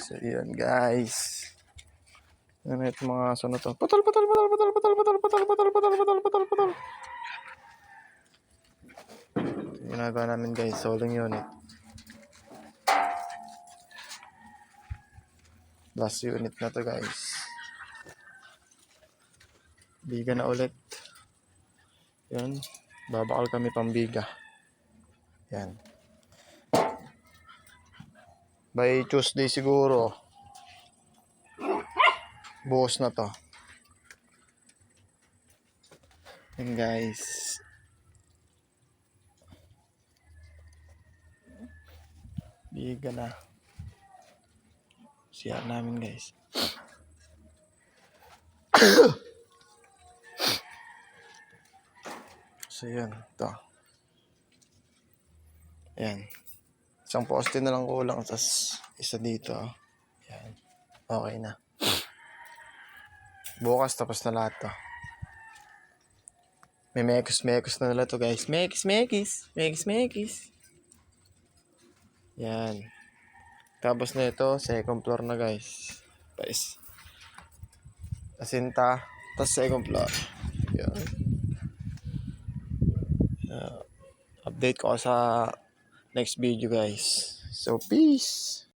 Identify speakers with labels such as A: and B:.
A: So, yun guys. Ano ito mga aso na to? Patol, patol, patol, patol, patol, patol, patol, patol, patol, patol, patol, patol. Ginagawa namin guys, soling unit. Last unit na to guys. Biga na ulit. Yun. Babakal kami pambiga. Yan. By Tuesday siguro. Buhos na to. Yan guys. Biga na. Siya namin guys. So yun. Ito. Yan. Isang poste na lang kulang. Tapos isa dito. Yan. Okay na. Bukas tapos na lahat to. May mekos na nila to guys. Mekis. Yan. Tapos na ito, second floor na guys. Guys. Asinta. Tapos second floor. Yan. Update ko sa next video guys. So peace.